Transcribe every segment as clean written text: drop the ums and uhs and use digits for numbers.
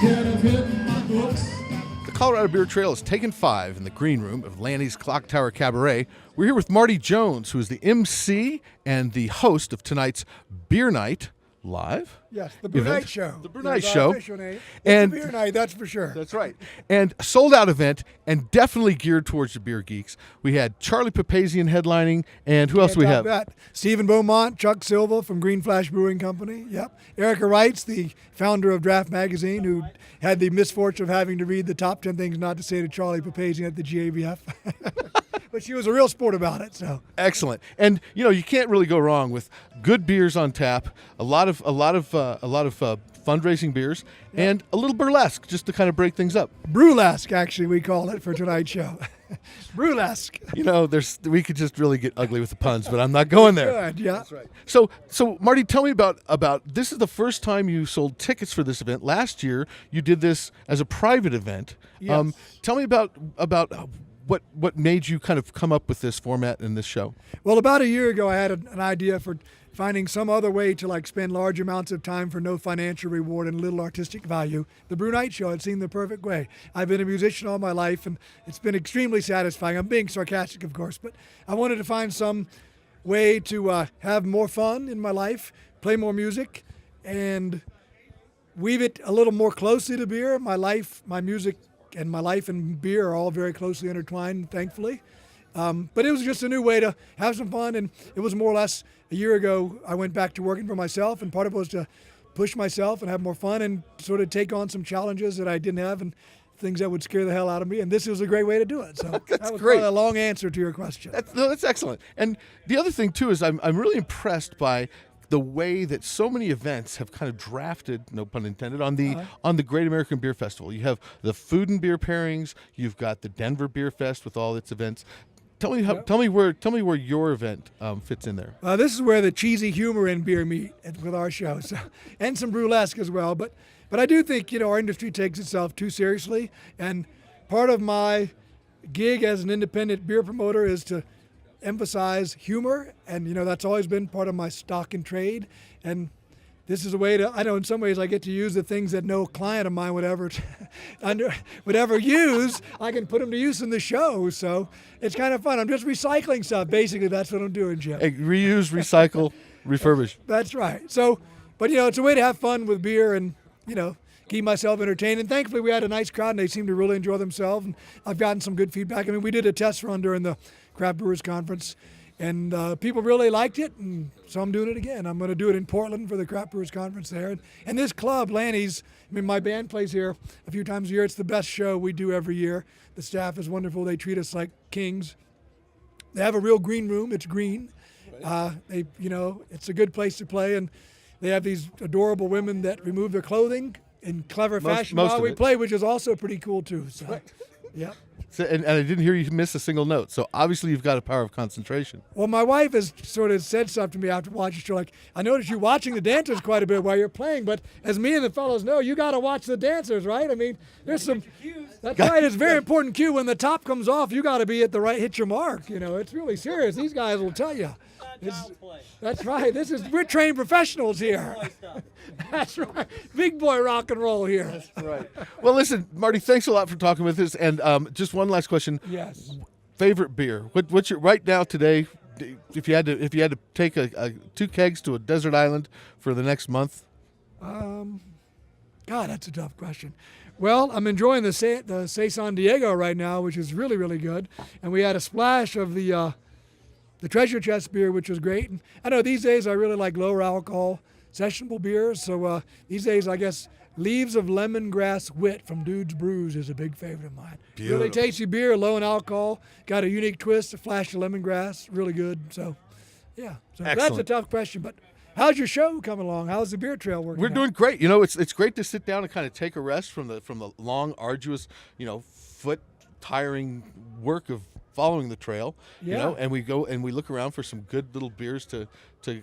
scared of hitting my books. The Colorado Beer Trail is taken 5 in the green room of Lanny's Clock Tower Cabaret. We're here with Marty Jones, who is the MC and the host of tonight's Beer Night Live. Yes, the Brew Night Show. The Brew Night There's Show. our official name. It's And a beer night, that's for sure. That's right. And a sold-out event, and definitely geared towards the beer geeks. We had Charlie Papazian headlining, and who else do we have? Stephen Beaumont, Chuck Silva from Green Flash Brewing Company. Yep. Erica Wrights, the founder of Draft Magazine, who had the misfortune of having to read the top 10 things not to say to Charlie Papazian at the GABF. But she was a real sport about it. So excellent. And you can't really go wrong with good beers on tap, a lot of fundraising beers, and a little burlesque just to kind of break things up. Brewlesque, actually, we call it for tonight's show. Brewlesque. We could just really get ugly with the puns, but I'm not going there. Good, yeah. That's right. So Marty, tell me about this is the first time you sold tickets for this event. Last year you did this as a private event. Yes. Tell me about what made you kind of come up with this format in this show? Well, about a year ago, I had an idea for finding some other way to spend large amounts of time for no financial reward and little artistic value. The Brew Night Show had seemed the perfect way. I've been a musician all my life, and it's been extremely satisfying. I'm being sarcastic, of course, but I wanted to find some way to have more fun in my life, play more music, and weave it a little more closely to beer. My life, my music, and my life and beer are all very closely intertwined, thankfully. But it was just a new way to have some fun, and it was more or less a year ago I went back to working for myself, and part of it was to push myself and have more fun and sort of take on some challenges that I didn't have and things that would scare the hell out of me, and this was a great way to do it. So that was great. A long answer to your question. That's excellent. And the other thing, too, is I'm really impressed by the way that so many events have kind of drafted, no pun intended, on the Great American Beer Festival. You have the food and beer pairings. You've got the Denver Beer Fest with all its events. Tell me where your event fits in there. This is where the cheesy humor and beer meet with our show, and some brewlesque as well. But I do think our industry takes itself too seriously, and part of my gig as an independent beer promoter is to emphasize humor, and that's always been part of my stock in trade. And this is a way to, I know in some ways I get to use the things that no client of mine would ever use. I can put them to use in the show, so it's kind of fun. I'm just recycling stuff. Basically, that's what I'm doing, Jim. Hey, reuse, recycle, refurbish. That's right. So, but it's a way to have fun with beer and keep myself entertained. And thankfully, we had a nice crowd, and they seemed to really enjoy themselves. And I've gotten some good feedback. I mean, we did a test run during the Craft Brewers Conference, and people really liked it, and so I'm doing it again. I'm going to do it in Portland for the Craft Brewers Conference there. And this club, Lanny's, my band plays here a few times a year. It's the best show we do every year. The staff is wonderful. They treat us like kings. They have a real green room. It's green. It's a good place to play, and they have these adorable women that remove their clothing in clever fashion while we play, which is also pretty cool too. So, right. Yeah. So, and I didn't hear you miss a single note. So obviously you've got a power of concentration. Well, my wife has sort of said stuff to me after watching the show, like, I noticed you watching the dancers quite a bit while you're playing, but as me and the fellows know, you got to watch the dancers, right? I mean, there's some. That's right. It's a very important cue. When the top comes off, you got to be at the right, hit your mark. It's really serious. These guys will tell you. That's right. We're trained professionals here. That's right. Big boy rock and roll here. That's right. Well, listen, Marty, thanks a lot for talking with us. And just one last question. Yes. Favorite beer? What's your right now today? If you had to take a 2 kegs to a desert island for the next month. God, that's a tough question. Well, I'm enjoying the San Diego right now, which is really, really good. And we had a splash of the Treasure Chest beer, which was great. And I know these days I really like lower alcohol, sessionable beers. So these days, I guess, Leaves of Lemongrass Wit from Dude's Brews is a big favorite of mine. Beautiful. Really tasty beer, low in alcohol, got a unique twist, a flash of lemongrass, really good. So, yeah. So that's a tough question, but how's your show coming along? How's the beer trail working? We're doing great. It's great to sit down and kind of take a rest from the long, arduous, foot tiring work of following the trail, you Yeah. know, and we go and we look around for some good little beers to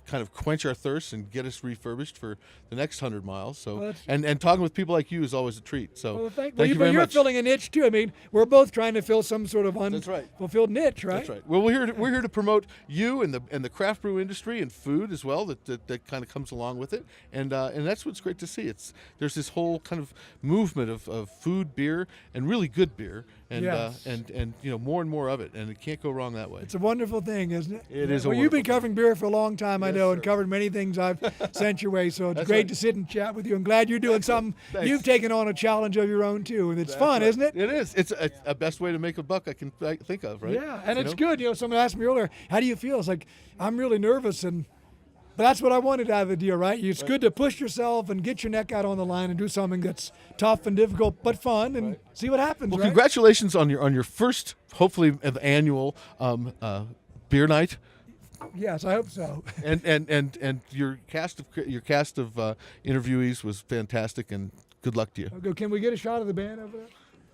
kind of quench our thirst and get us refurbished for the next 100 miles. So, Well, and talking with people like you is always a treat. So, Well, thank well, you but very you're much. filling a niche too. I mean, we're both trying to fill some sort of That's right. unfulfilled niche, right? That's right. Well, we're here to promote you and the craft brew industry and food as well. That kind of comes along with it, and that's what's great to see. There's this whole kind of movement of food, beer, and really good bear, and Yes. and you know, more and more of it, and it can't go wrong that way. It's a wonderful thing, isn't it? It is a Well, you've been wonderful covering beer for a long time, I Yes, know, and sir. covered many things I've sent your way. So it's That's great right. to sit and chat with you. I'm glad you're doing something. Thanks. You've taken on a challenge of your own too, and it's That's fun, right. isn't it? It is. It's a best way to make a buck I can think of, right? Yeah, and You it's know? good. You know, someone asked me earlier, "How do you feel?" It's like I'm really nervous, but that's what I wanted out of the deal, right? It's good to push yourself and get your neck out on the line and do something that's tough and difficult but fun, and see what happens. Well, right? congratulations on your first, hopefully, annual beer night. Yes, I hope so. And your cast of interviewees was fantastic, and good luck to you. Okay, can we get a shot of the band over there?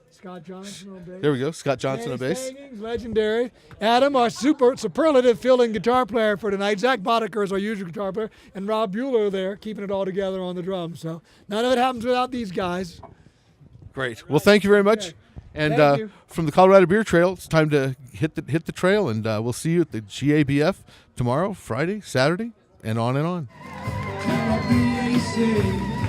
Scott Johnson on bass. There we go, Scott Johnson on Danny bass. Stangings, legendary. Adam, our superlative filling guitar player for tonight. Zach Boddicker is our usual guitar player, and Rob Bueller there keeping it all together on the drums. So none of it happens without these guys. Great. Well, thank you very much. Okay. And Thank you. from the Colorado Beer Trail, it's time to hit the trail, and we'll see you at the GABF tomorrow, Friday, Saturday, and on and on. GABF.